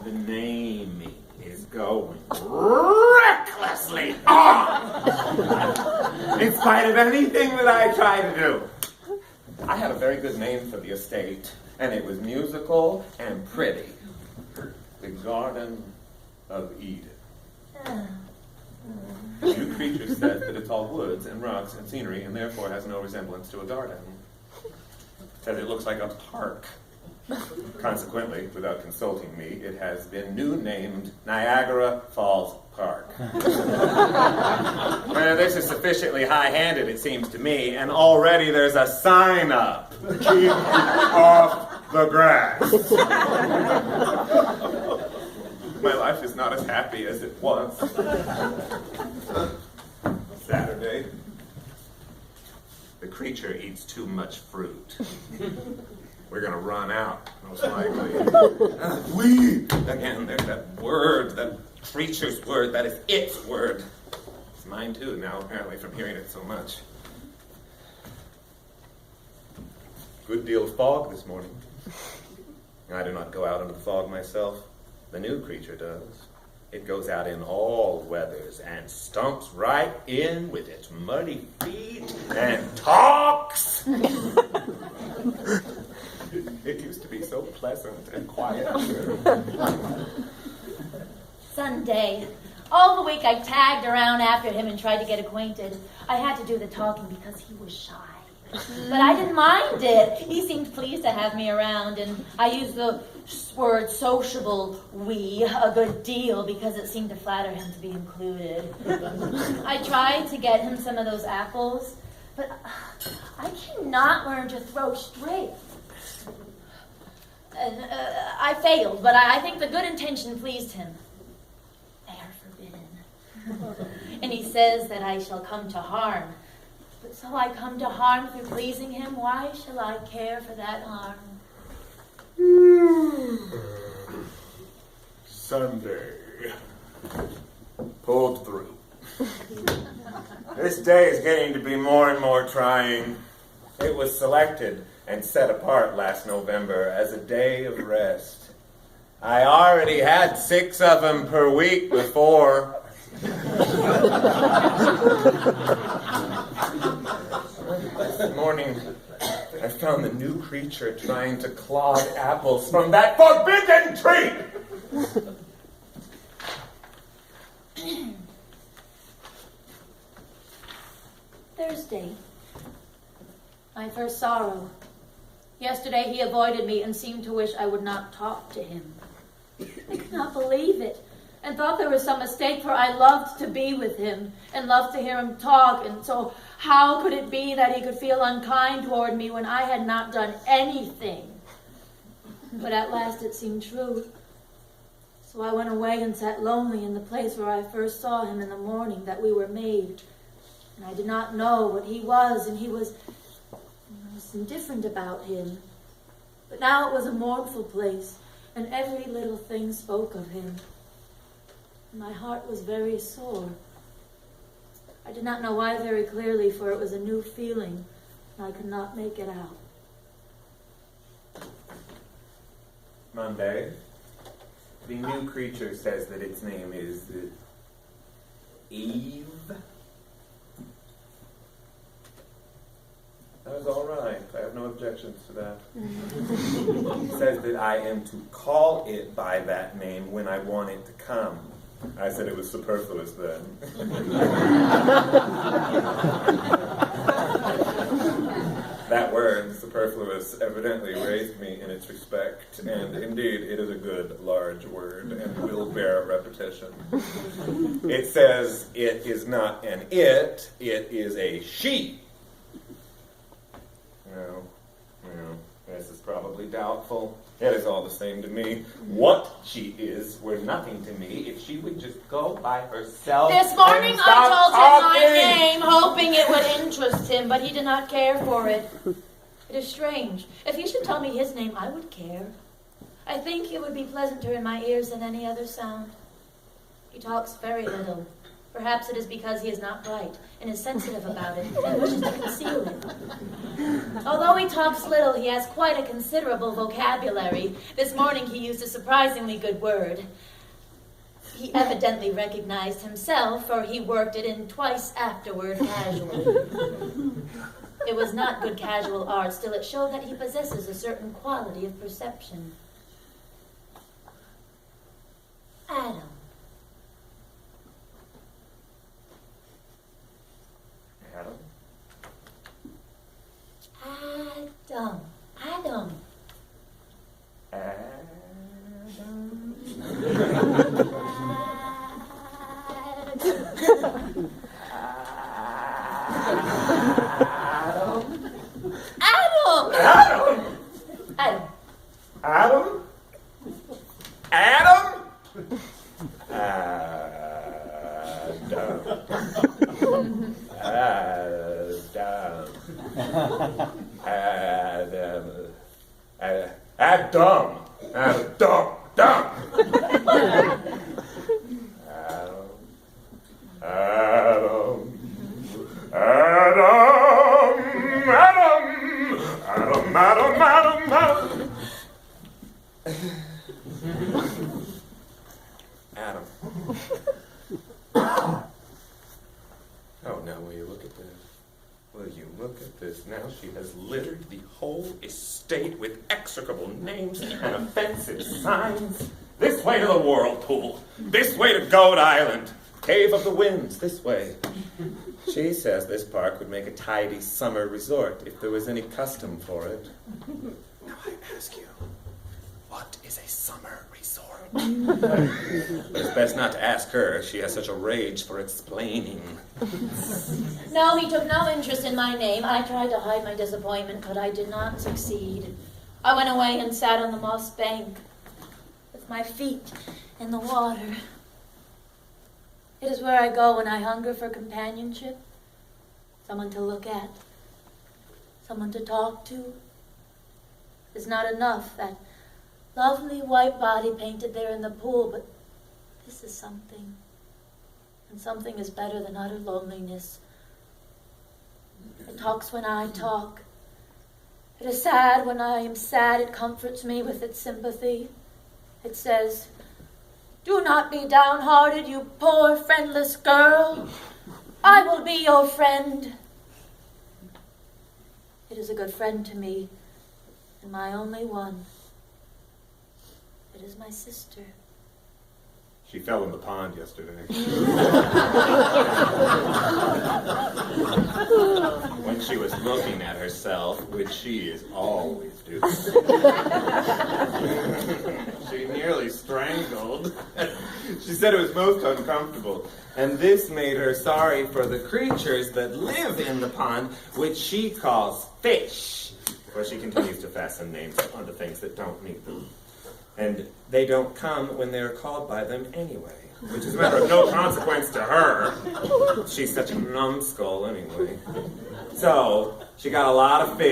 The naming is going recklessly on, in spite of anything that I try to do. I had a very good name for the estate, and it was musical and pretty. The Garden of Eden. The new creature says that it's all woods and rocks and scenery, and therefore has no resemblance to a garden. Says it looks like a park. Consequently, without consulting me, it has been new named Niagara Falls Park. Well, this is sufficiently high-handed, it seems to me, and already there's a sign up. Keep off the grass. My life is not as happy as it was. Saturday. The creature eats too much fruit. We're going to run out, most likely. We! Again, there's that word, that creature's word, that is its word. It's mine too now, apparently, from hearing it so much. Good deal of fog this morning. I do not go out into the fog myself. The new creature does. It goes out in all weathers and stumps right in with its muddy feet and talks. It used to be so pleasant and quiet. Sunday. All the week I tagged around after him and tried to get acquainted. I had to do the talking because he was shy. But I didn't mind it. He seemed pleased to have me around, and I used the word sociable we a good deal because it seemed to flatter him to be included. I tried to get him some of those apples, but I cannot learn to throw straight. And I failed, but I think the good intention pleased him. They are forbidden. And he says that I shall come to harm. But so I come to harm through pleasing him, why shall I care for that harm? Sunday. Pulled through. This day is getting to be more and more trying. It was selected and set apart last November as a day of rest. I already had 6 of them per week before. This morning, I found the new creature trying to clod apples from that forbidden tree. Thursday. My first sorrow. Yesterday he avoided me and seemed to wish I would not talk to him. I could not believe it, and thought there was some mistake, for I loved to be with him, and loved to hear him talk, and so how could it be that he could feel unkind toward me when I had not done anything? But at last it seemed true. So I went away and sat lonely in the place where I first saw him in the morning that we were made. And I did not know what he was, and I was indifferent about him. But now it was a mournful place, and every little thing spoke of him. My heart was very sore. I did not know why very clearly, for it was a new feeling, and I could not make it out. Monday. The new creature says that its name is Eve. That was all right. I have no objections to that. It says that I am to call it by that name when I want it to come. I said it was superfluous then. That word, superfluous, evidently raised me in its respect, and indeed it is a good, large word, and will bear repetition. It says it is not an it is a she. No, this is probably doubtful. It is all the same to me. What she is were nothing to me if she would just go by herself. This morning I told talking. him my name, hoping it would interest him, but he did not care for it. It is strange. If he should tell me his name, I would care. I think it would be pleasanter in my ears than any other sound. He talks very little, Perhaps it is because he is not bright and is sensitive about it and wishes to conceal it. Although he talks little, he has quite a considerable vocabulary. This morning he used a surprisingly good word. He evidently recognized himself, for he worked it in twice afterward casually. It was not good casual art, still it showed that he possesses a certain quality of perception. Adam. Adam? Adam. Adam. Adam. Adam? Adam? Adam? Adam. Oh, now will you look at this? Will you look at this? Now she has littered the whole estate with execrable names and offensive signs. This way to the whirlpool. This way to Goat Island. Cave of the Winds, this way. She says this park would make a tidy summer resort if there was any custom for it. Now I ask you, what is a summer resort? It's best not to ask her. She has such a rage for explaining. No, he took no interest in my name. I tried to hide my disappointment, but I did not succeed. I went away and sat on the moss bank with my feet in the water. It is where I go when I hunger for companionship, someone to look at, someone to talk to. It's not enough, that lovely white body painted there in the pool, but this is something. And something is better than utter loneliness. It talks when I talk. It is sad when I am sad. It comforts me with its sympathy. It says, "Do not be downhearted, you poor friendless girl. I will be your friend." It is a good friend to me, and my only one. It is my sister. She fell in the pond yesterday. When she was looking at herself, which she is always doing. She nearly strangled. She said it was most uncomfortable. And this made her sorry for the creatures that live in the pond, which she calls fish. Where she continues to fasten names onto things that don't need them. And they don't come when they're called by them anyway, which is a matter of no consequence to her. She's such a numbskull anyway. So, she got a lot of fish.